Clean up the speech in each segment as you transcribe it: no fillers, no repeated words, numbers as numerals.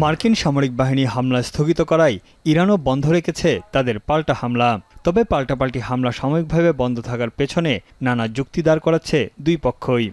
মার্কিন সামরিক বাহিনী হামলা স্থগিত করায় ইরানও বন্ধ রেখেছে তাদের পাল্টা হামলা। তবে পাল্টাপাল্টি হামলা সাময়িকভাবে বন্ধ থাকার পেছনে নানা যুক্তি দাঁড় করাচ্ছে দুই পক্ষই।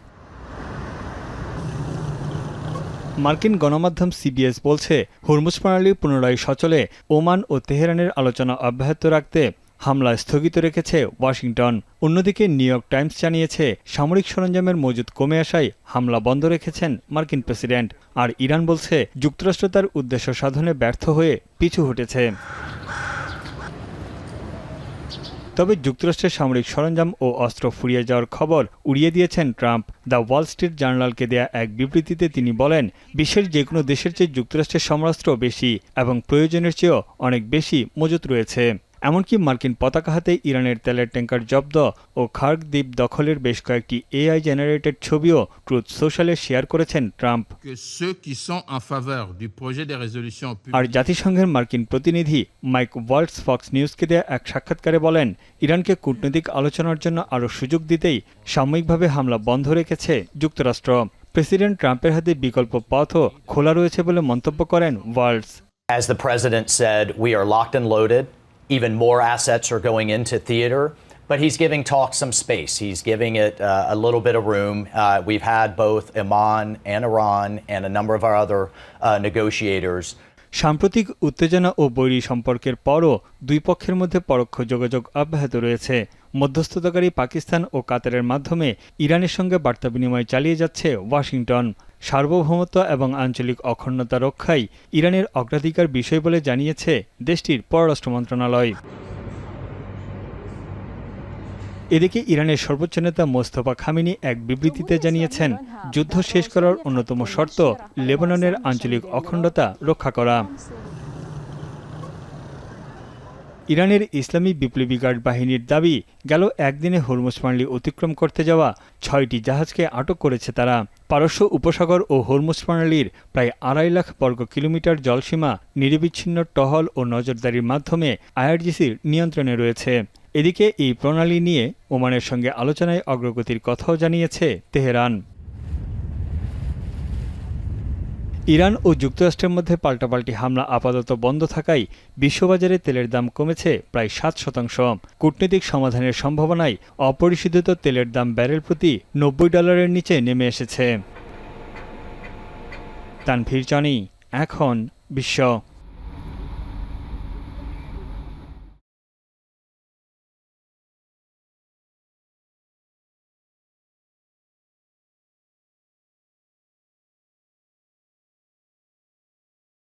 মার্কিন গণমাধ্যম সিবিএস বলছে, হরমুজ প্রণালী পুনরায় সচলে ওমান ও তেহরানের আলোচনা অব্যাহত রাখতে হামলা স্থগিত রেখেছে ওয়াশিংটন। অন্যদিকে নিউ ইয়র্ক টাইমস জানিয়েছে, সামরিক সরঞ্জামের মজুদ কমে আসায় হামলা বন্ধ রেখেছেন মার্কিন প্রেসিডেন্ট। আর ইরান বলছে, যুক্তরাষ্ট্র তার উদ্দেশ্য সাধনে ব্যর্থ হয়ে পিছু হটেছে। তবে যুক্তরাষ্ট্রের সামরিক সরঞ্জাম ও অস্ত্র ফুরিয়ে যাওয়ার খবর উড়িয়ে দিয়েছেন ট্রাম্প। দ্য ওয়াল স্ট্রিট জার্নালকে দেয়া এক বিবৃতিতে তিনি বলেন, বিশ্বের যে কোনো দেশের চেয়ে যুক্তরাষ্ট্রের সমরাস্ত্র বেশি এবং প্রয়োজনের চেয়েও অনেক বেশি মজুত রয়েছে। এমনকি মার্কিন পতাকা হাতে ইরানের তেলের ট্যাঙ্কার জব্দ ও খার্গ দ্বীপ দখলের বেশ কয়েকটি এআই জেনারেটেড ছবিও ট্রুথ সোশ্যালে শেয়ার করেছেন ট্রাম্প। আর জাতিসংঘের মার্কিন প্রতিনিধি মাইক ওয়াল্টস ফক্স নিউজকে দেয়া এক সাক্ষাৎকারে বলেন, ইরানকে কূটনৈতিক আলোচনার জন্য আরও সুযোগ দিতেই সাময়িকভাবে হামলা বন্ধ রেখেছে যুক্তরাষ্ট্র। প্রেসিডেন্ট ট্রাম্পের হাতে বিকল্প পথও খোলা রয়েছে বলে মন্তব্য করেন Waltz. As the president said, we are locked and loaded. Even more assets are going into theater, but he's giving talks some space. He's giving it a little bit of room. We've had both Oman and Iran and a number of our other negotiators. সাম্প্রতিক উত্তেজনা ও বৈরী সম্পর্কের পরও দুই পক্ষের মধ্যে পরোক্ষ যোগাযোগ অব্যাহত রয়েছে। মধ্যস্থতাকারী পাকিস্তান ও কাতারের মাধ্যমে ইরানের সঙ্গে বার্তা বিনিময় চালিয়ে যাচ্ছে ওয়াশিংটন। সার্বভৌমত্ব এবং আঞ্চলিক অখণ্ডতা রক্ষাই ইরানের অগ্রাধিকার বিষয় বলে জানিয়েছে দেশটির পররাষ্ট্র মন্ত্রণালয়। এদিকে ইরানের সর্বোচ্চ নেতা মোস্তফা খামেনি এক বিবৃতিতে জানিয়েছেন, যুদ্ধ শেষ করার অন্যতম শর্ত লেবাননের আঞ্চলিক অখণ্ডতা রক্ষা করা। ইরানের ইসলামী বিপ্লবী গার্ড বাহিনীর দাবি, গেল একদিনে হরমুজ প্রণালী অতিক্রম করতে যাওয়া ৬টি জাহাজকে আটক করেছে তারা। পারস্য উপসাগর ও হরমুজ প্রণালীর প্রায় ২.৫ লাখ বর্গ কিলোমিটার জলসীমা নিরবিচ্ছিন্ন টহল ও নজরদারির মাধ্যমে আইআরজিসির নিয়ন্ত্রণে রয়েছে। এদিকে এই প্রণালী নিয়ে ওমানের সঙ্গে আলোচনায় অগ্রগতির কথাও জানিয়েছে তেহরান। ইরান ও যুক্তরাষ্ট্রের মধ্যে পাল্টাপাল্টি হামলা আপাতত বন্ধ থাকায় বিশ্ববাজারে তেলের দাম কমেছে প্রায় ৭%। কূটনৈতিক সমাধানের সম্ভাবনায় অপরিশোধিত তেলের দাম ব্যারেল প্রতি $৯০ নিচে নেমে এসেছে। তানভীর জনি, এখন বিশ্ব।